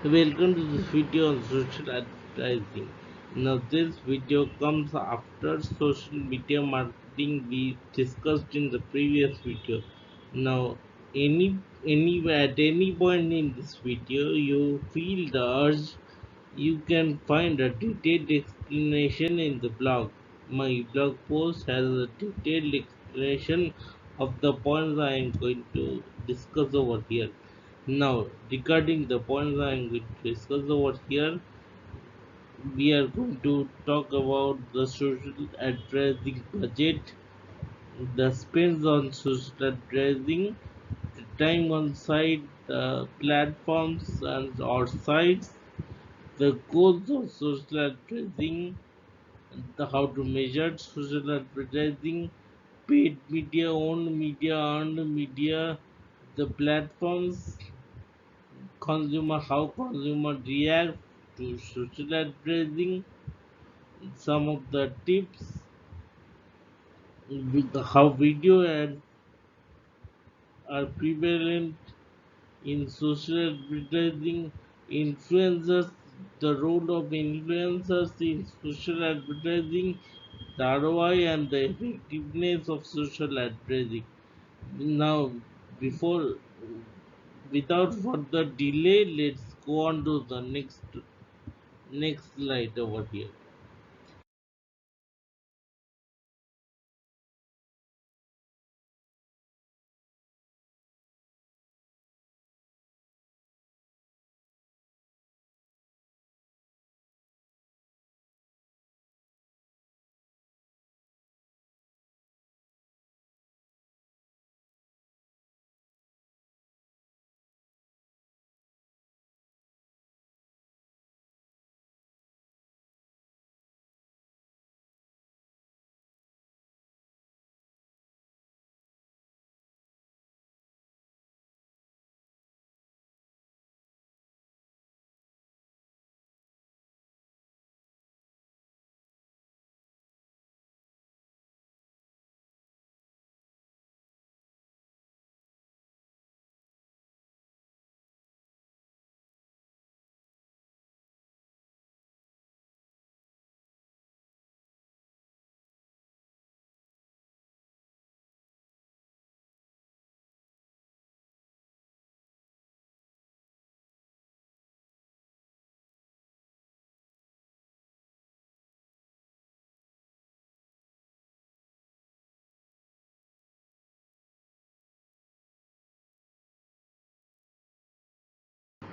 Welcome to this video on social advertising. Now this video comes after social media marketing we discussed in the previous video. Now at any point in this video you feel the urge, you can find a detailed explanation in the blog. My blog post has a detailed explanation of the points I am going to discuss over here. Now, regarding the points I am going to discuss over here, we are going to talk about the social advertising budget, the spends on social advertising, the time on site, the platforms and or sites, the goals of social advertising, the how to measure social advertising, paid media, owned media, earned media, the platforms, how consumer react to social advertising, some of the tips with how video ads are prevalent in social advertising, influencers, the role of influencers in social advertising, the ROI and the effectiveness of social advertising. Now, before without further delay, let's go on to the next slide over here.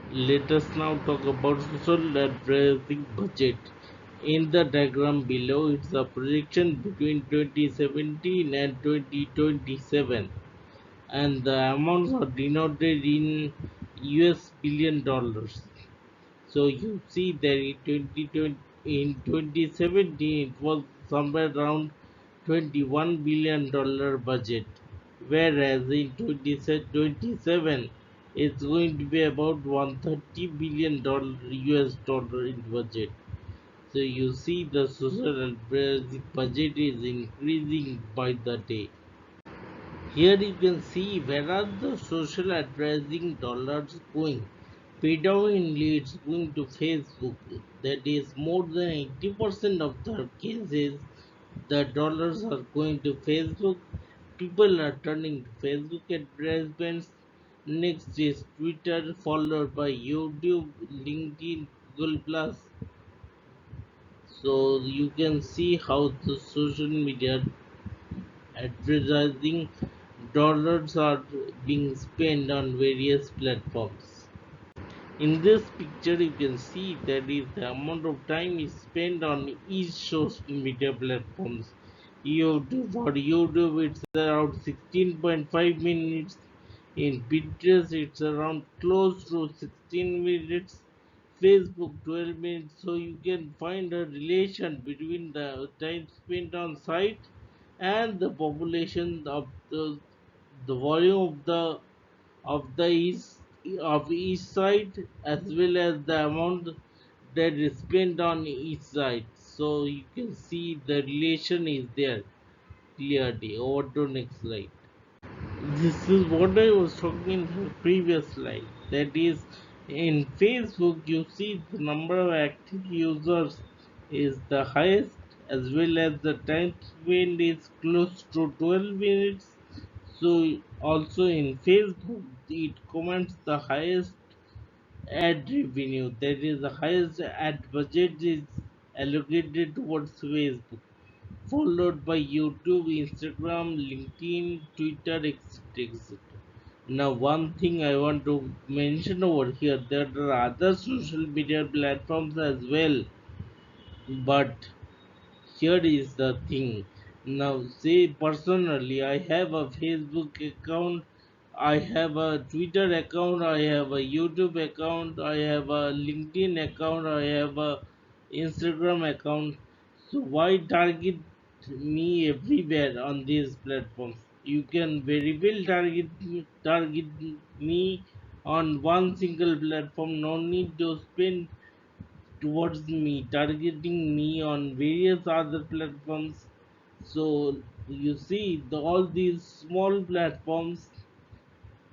Let us now talk about social advertising budget. In the diagram below, it's a projection between 2017 and 2027, and the amounts are denoted in US billion dollars. So you see that in 2017 it was somewhere around $21 billion budget, whereas in 2027 it's going to be about $130 billion US dollar in budget. So you see the social advertising budget is increasing by the day. Here you can see where are the social advertising dollars going. Predominantly it's going to Facebook. That is more than 80% of the cases the dollars are going to Facebook. People are turning to Facebook advertisements. Next is Twitter, followed by YouTube, LinkedIn, Google Plus. So you can see how the social media advertising dollars are being spent on various platforms. In this picture, you can see that is the amount of time is spent on each social media platforms. YouTube, for YouTube, it's around 16.5 minutes. In Pinterest, it's around close to 16 minutes. Facebook, 12 minutes. So you can find a relation between the time spent on site and the population of the volume of the each side, as well as the amount that is spent on each side. So you can see the relation is there clearly. Over to next slide. This is what I was talking in the previous slide. That is, In Facebook, you see the number of active users is the highest, as well as the time spent is close to 12 minutes. So, also in Facebook, it commands the highest ad revenue, that is, the highest ad budget is allocated towards Facebook, followed by YouTube, Instagram, LinkedIn, Twitter, etc. etc. Now, one thing I want to mention over here, there are other social media platforms as well, but here is the thing. Now, say personally, I have a Facebook account, I have a Twitter account, I have a YouTube account, I have a LinkedIn account, I have a Instagram account. So why target me everywhere on these platforms? You can very well target me on one single platform. No need to spend towards me, targeting me on various other platforms. So you see, all these small platforms,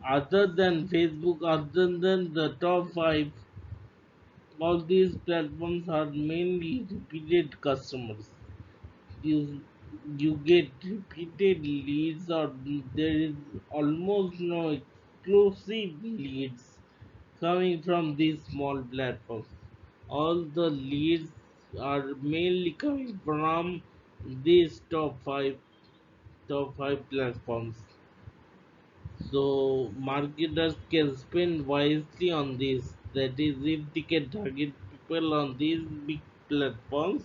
other than Facebook, other than the top five, all these platforms are mainly repeated customers. You you get repeated leads, or there is almost no exclusive leads coming from these small platforms. All the leads are mainly coming from these top five platforms. So marketers can spend wisely on this. That is, if they can target people on these big platforms,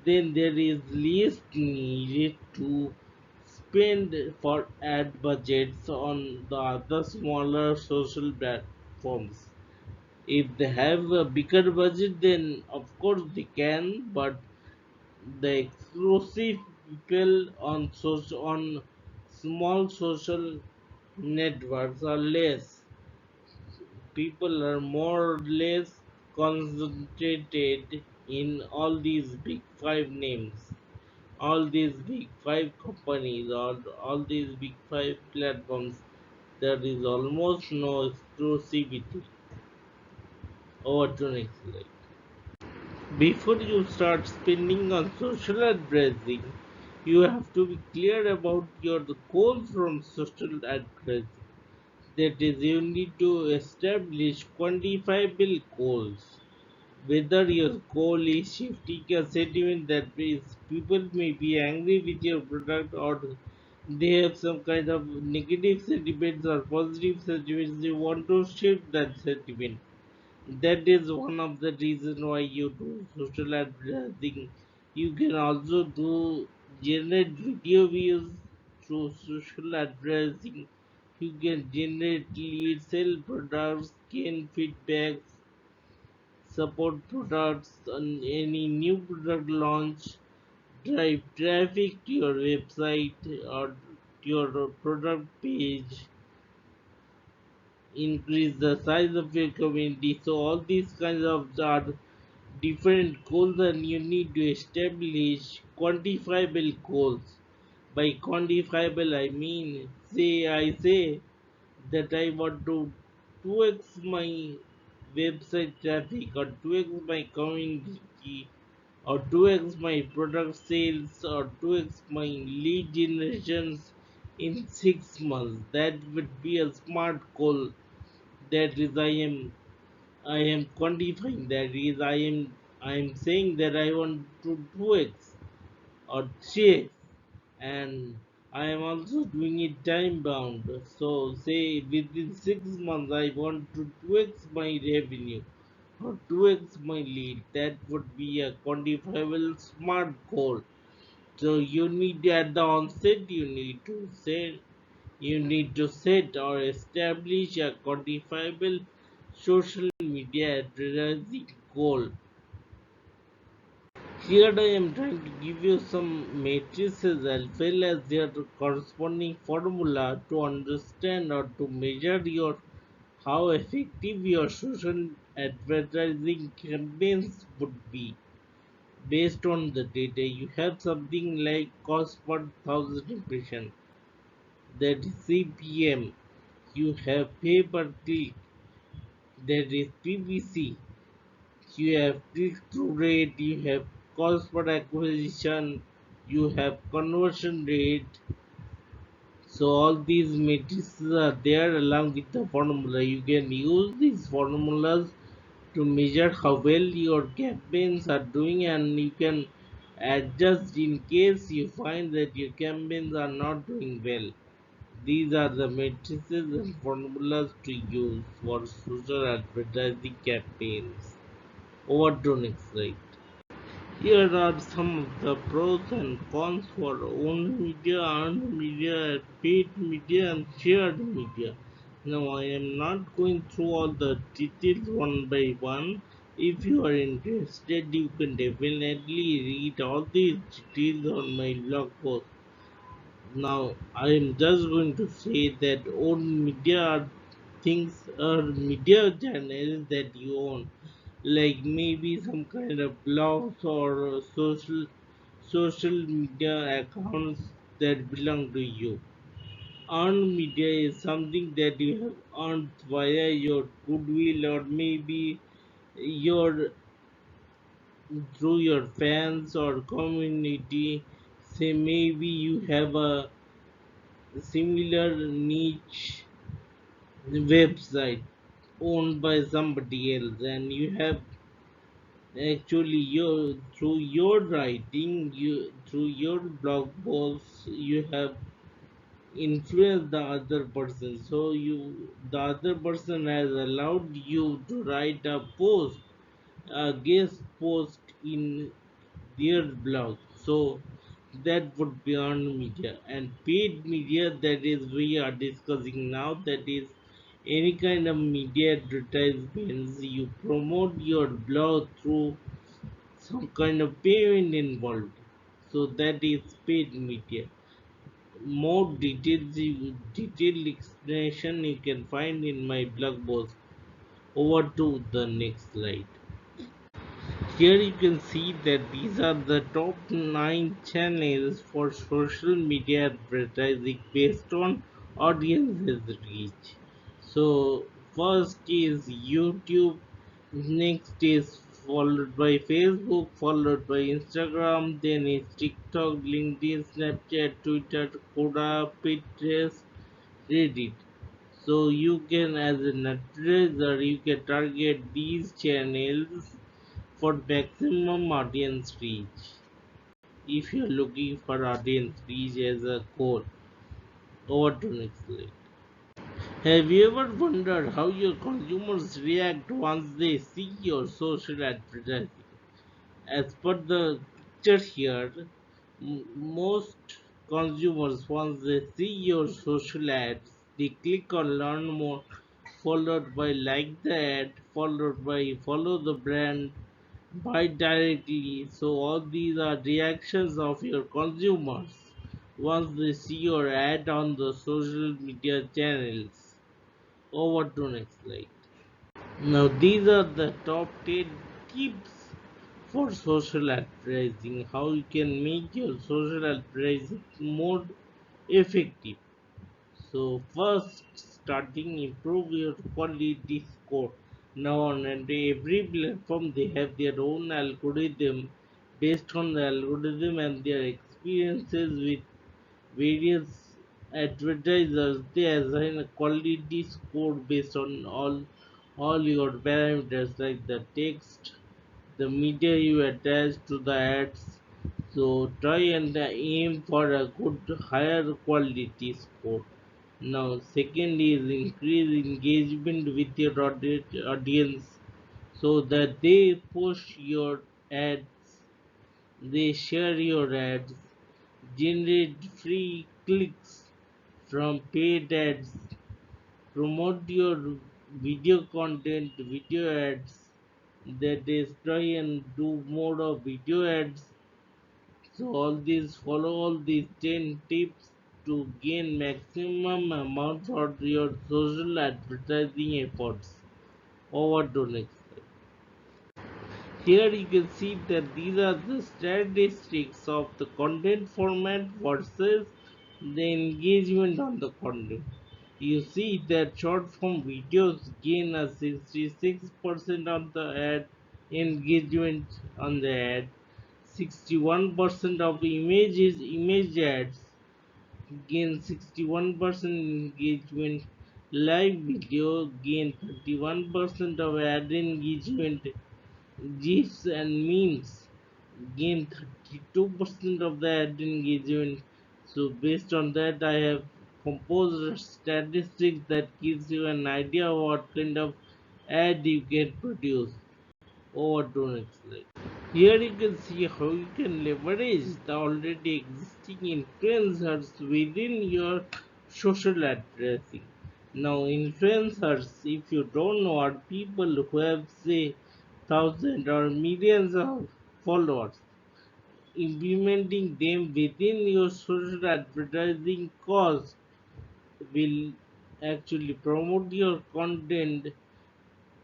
then there is least needed to spend for ad budgets on the other smaller social platforms. If they have a bigger budget, then of course they can, but the exclusive people on small social networks are less. People are more or less concentrated in all these big five names, all these big five companies, or all these big five platforms. There is almost no exclusivity. Over to next slide. Before you start spending on social advertising, you have to be clear about your goals from social advertising. That is, you need to establish quantifiable goals. Whether your goal is shifting a sentiment, that means people may be angry with your product, or they have some kind of negative sentiments or positive sentiments, you want to shift that sentiment. That is one of the reasons why you do social advertising. You can also do generate video views through social advertising. You can generate leads, sell products, gain feedbacks, support products on any new product launch, drive traffic to your website or to your product page, increase the size of your community. So all these kinds of are different goals, and you need to establish quantifiable goals. By quantifiable, I mean, I say that I want to 2x my website traffic, or 2x my community, or 2x my product sales, or 2x my lead generations in 6 months. That would be a smart goal. That is, I am quantifying, that is, I am saying that I want to 2x or 3x, and I am also doing it time bound. So say within 6 months I want to 2x my revenue or 2x my lead. That would be a quantifiable smart goal. So you need, at the onset, you need to set or establish a quantifiable social media advertising goal. Here I am trying to give you some matrices as well as their corresponding formula to understand or to measure your how effective your social advertising campaigns would be. Based on the data, you have something like cost per thousand impression, that is CPM. You have pay per click, There is PPC. You have click-through rate, you have cost per acquisition, you have conversion rate. So all these matrices are there along with the formula. You can use these formulas to measure how well your campaigns are doing, and you can adjust in case you find that your campaigns are not doing well. These are the matrices and formulas to use for social advertising campaigns. Over to next slide. Here are some of the pros and cons for owned media, earned media, paid media, and shared media. Now, I am not going through all the details one by one. If you are interested, you can definitely read all these details on my blog post. Now, I am just going to say that owned media are things or media channels that you own, like maybe some kind of blogs or social media accounts that belong to you. Earned media is something that you have earned via your goodwill or maybe your through your fans or community. Say maybe you have a similar niche website owned by somebody else, and you have actually your through your writing, you through your blog posts, you have influenced the other person. So you the other person has allowed you to write a post, a guest post in their blog. So that would be earned media. And paid media, that is we are discussing now, that is any kind of media advertisements. You promote your blog through some kind of payment involved. So that is paid media. More detailed explanation you can find in my blog post. Over to the next slide. Here you can see that these are the top 9 channels for social media advertising based on audiences reach. So first is YouTube, next is followed by Facebook, followed by Instagram, then is TikTok, LinkedIn, Snapchat, Twitter, Koda, Pinterest, Reddit. So you can, as an advertiser, you can target these channels for maximum audience reach. If you're looking for audience reach as a goal. Over to next slide. Have you ever wondered how your consumers react once they see your social advertising? As per the picture here, most consumers, once they see your social ads, they click on learn more, followed by like the ad, followed by follow the brand, buy directly. So all these are reactions of your consumers once they see your ad on the social media channels. Over to next slide. Now these are the top 10 tips for social advertising. How you can make your social advertising more effective. So first, starting improve your quality score. Now on every platform they have their own algorithm. Based on the algorithm and their experiences with various advertisers, they assign a quality score based on all your parameters like the text, the media you attach to the ads. So try and aim for a good higher quality score. Now second is increase engagement with your audience so that they push your ads, they share your ads, generate free clicks from paid ads, promote your video content, video ads, that is try and do more of video ads. So all these follow all these 10 tips to gain maximum amount for your social advertising efforts. Over to next slide. Here you can see that these are the statistics of the content format versus the engagement on the content. You see that short form videos gain a 66% on the ad engagement on the ad, 61% of image ads gain 61% engagement, live video gain 31% of ad engagement, GIFs and memes gain 32% of the ad engagement. So based on that, I have composed statistics that gives you an idea of what kind of ad you can produce. Over to next slide. Here you can see how you can leverage the already existing influencers within your social advertising. Now, influencers, if you don't know, are people who have, say, thousands or millions of followers. Implementing them within your social advertising cause will actually promote your content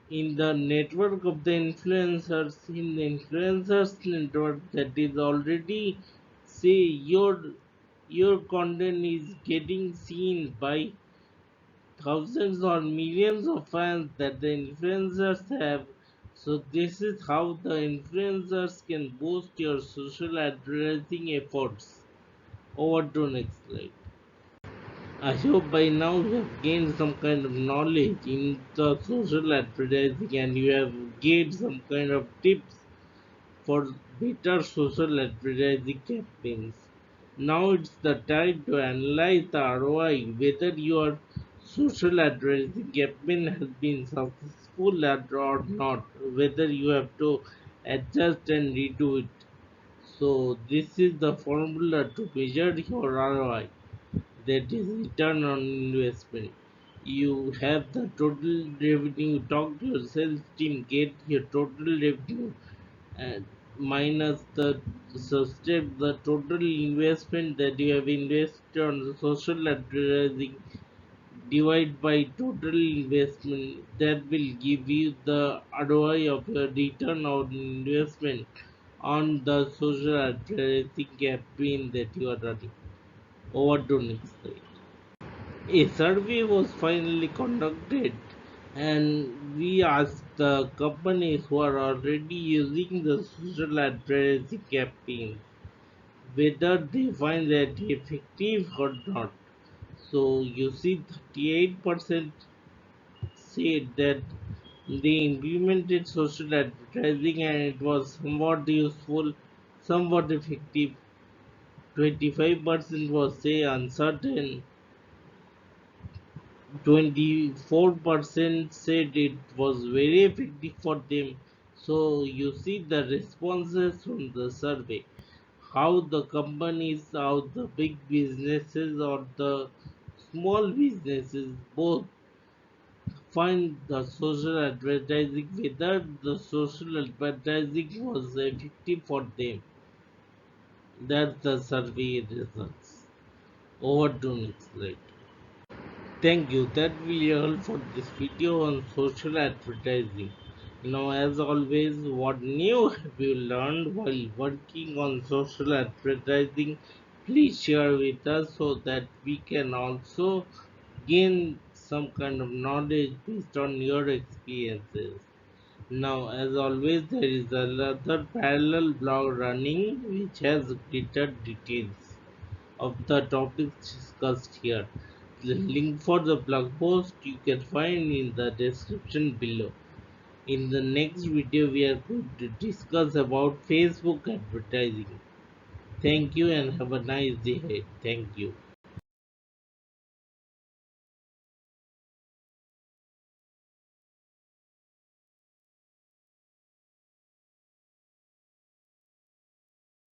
in the network of the influencers, in the influencers network that is already, say, your content is getting seen by thousands or millions of fans that the influencers have. So this is how the influencers can boost your social advertising efforts. Over to next slide. I hope by now you have gained some kind of knowledge in the social advertising and you have gained some kind of tips for better social advertising campaigns. Now it's the time to analyze the ROI, whether your social advertising campaign has been successful or not, whether you have to adjust and redo it. So this is the formula to measure your ROI, that is return on investment. You have the total revenue, talk to your sales team, get your total revenue and minus the sustain the total investment that you have invested on the social advertising, divide by total investment, that will give you the ROI of your return on investment on the social advertising campaign that you are running. Over to next slide. A survey was finally conducted and we asked the companies who are already using the social advertising campaigns whether they find that effective or not. So you see 38% said that they implemented social advertising and it was somewhat useful, somewhat effective. 25% was say uncertain, 24% said it was very effective for them. So you see the responses from the survey, how the companies, how the big businesses or the small businesses both find the social advertising, whether the social advertising was effective for them. That's the survey results. Over to next slide. Thank you. That will be all for this video on social advertising. Now, as always, what new have you learned while working on social advertising? Please share with us so that we can also gain some kind of knowledge based on your experiences. Now, as always, there is another parallel blog running which has greater details of the topics discussed here. The link for the blog post you can find in the description below. In the next video, we are going to discuss about Facebook advertising. Thank you and have a nice day ahead. Thank you.